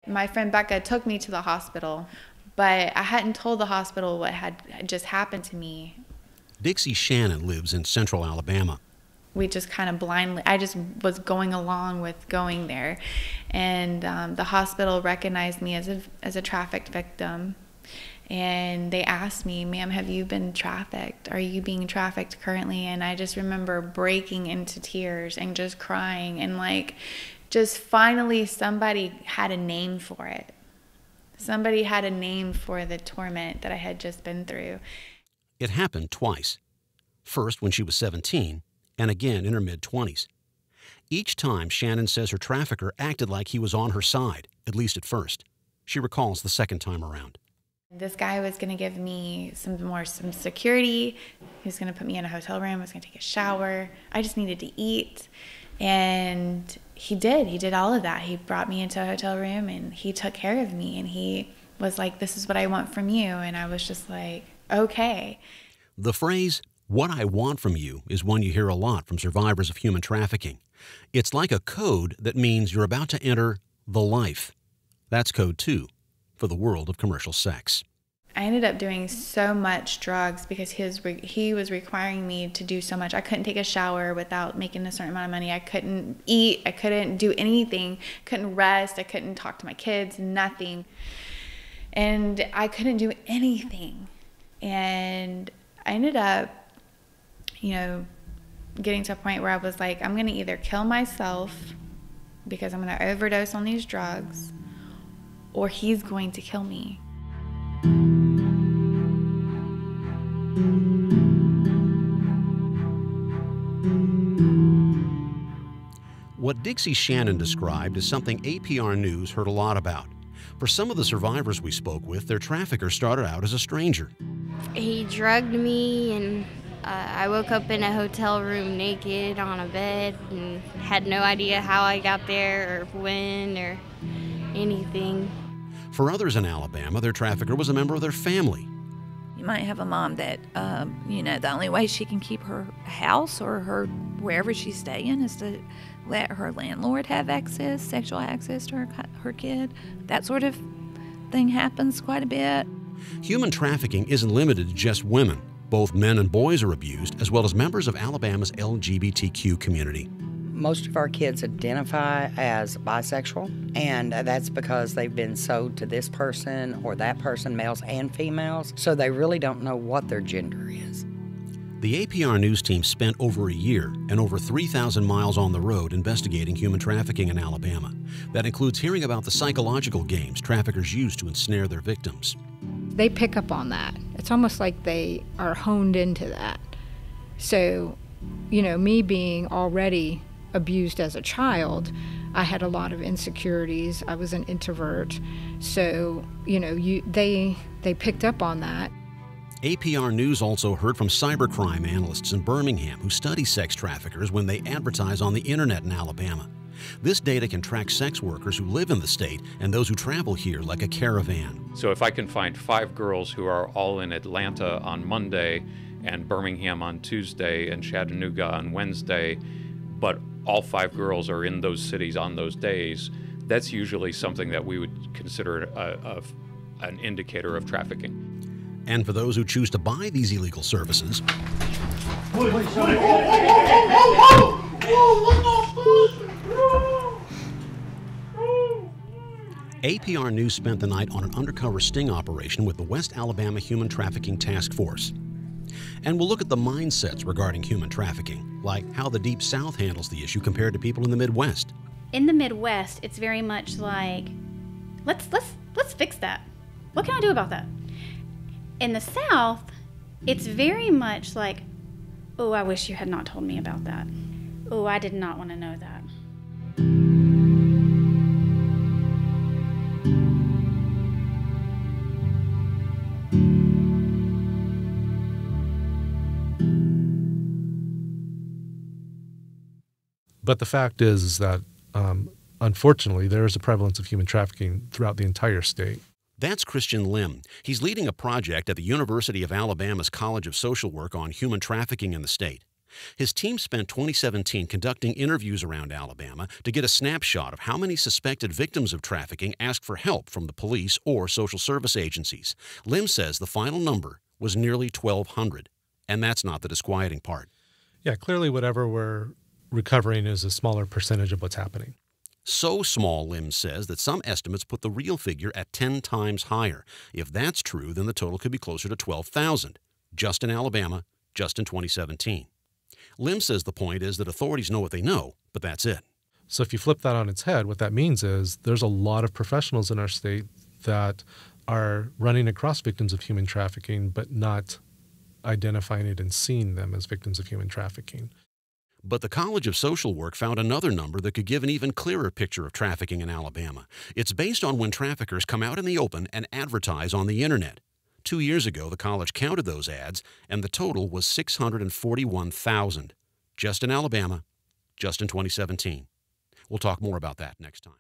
My friend Becca took me to the hospital, but I hadn't told the hospital what had just happened to me. Dixie Shannon lives in central Alabama. We just kind of blindly, I just was going along with going there. And the hospital recognized me as a trafficked victim. And they asked me, "Ma'am, have you been trafficked? Are you being trafficked currently?" And I just remember breaking into tears and just crying. And like, just finally somebody had a name for it. Somebody had a name for the torment that I had just been through. It happened twice. First when she was 17, and again in her mid-20s. Each time, Shannon says her trafficker acted like he was on her side, at least at first. She recalls the second time around. This guy was going to give me some security. He was going to put me in a hotel room. I was going to take a shower. I just needed to eat. And he did. He did all of that. He brought me into a hotel room and he took care of me. And he was like, "This is what I want from you." And I was just like, okay. The phrase, "what I want from you," is one you hear a lot from survivors of human trafficking. It's like a code that means you're about to enter the life. That's code 2 for the world of commercial sex. I ended up doing so much drugs because he was requiring me to do so much. I couldn't take a shower without making a certain amount of money. I couldn't eat. I couldn't do anything. Couldn't rest. I couldn't talk to my kids, nothing. And I couldn't do anything. And I ended up, getting to a point where I was like, I'm going to either kill myself because I'm going to overdose on these drugs, or he's going to kill me. What Dixie Shannon described is something APR News heard a lot about. For some of the survivors we spoke with, their trafficker started out as a stranger. He drugged me, and I woke up in a hotel room naked on a bed and had no idea how I got there or when or anything. For others in Alabama, their trafficker was a member of their family. You might have a mom that, the only way she can keep her house or her wherever she's staying is to let her landlord have access, sexual access to her kid. That sort of thing happens quite a bit. Human trafficking isn't limited to just women. Both men and boys are abused, as well as members of Alabama's LGBTQ community. Most of our kids identify as bisexual, and that's because they've been sold to this person or that person, males and females, so they really don't know what their gender is. The APR News team spent over a year and over 3,000 miles on the road investigating human trafficking in Alabama. That includes hearing about the psychological games traffickers use to ensnare their victims. They pick up on that. It's almost like they are honed into that. So, me being already abused as a child, I had a lot of insecurities. I was an introvert. So, they picked up on that. APR News also heard from cybercrime analysts in Birmingham who study sex traffickers when they advertise on the internet in Alabama. This data can track sex workers who live in the state and those who travel here like a caravan. So if I can find 5 girls who are all in Atlanta on Monday and Birmingham on Tuesday and Chattanooga on Wednesday, but all 5 girls are in those cities on those days, that's usually something that we would consider an indicator of trafficking. And for those who choose to buy these illegal services, APR News spent the night on an undercover sting operation with the West Alabama Human Trafficking Task Force. And we'll look at the mindsets regarding human trafficking, like how the Deep South handles the issue compared to people in the Midwest. In the Midwest, it's very much like, let's fix that. What can I do about that? In the South, it's very much like, oh, I wish you had not told me about that. Oh, I did not want to know that. But the fact is that, unfortunately, there is a prevalence of human trafficking throughout the entire state. That's Christian Lim. He's leading a project at the University of Alabama's College of Social Work on human trafficking in the state. His team spent 2017 conducting interviews around Alabama to get a snapshot of how many suspected victims of trafficking asked for help from the police or social service agencies. Lim says the final number was nearly 1,200, and that's not the disquieting part. Yeah, clearly whatever we're recovering is a smaller percentage of what's happening. So small, Lim says, that some estimates put the real figure at 10 times higher. If that's true, then the total could be closer to 12,000, just in Alabama, just in 2017. Lim says the point is that authorities know what they know, but that's it. So if you flip that on its head, what that means is there's a lot of professionals in our state that are running across victims of human trafficking, but not identifying it and seeing them as victims of human trafficking. But the College of Social Work found another number that could give an even clearer picture of trafficking in Alabama. It's based on when traffickers come out in the open and advertise on the internet. 2 years ago, the college counted those ads, and the total was 641,000, just in Alabama, just in 2017. We'll talk more about that next time.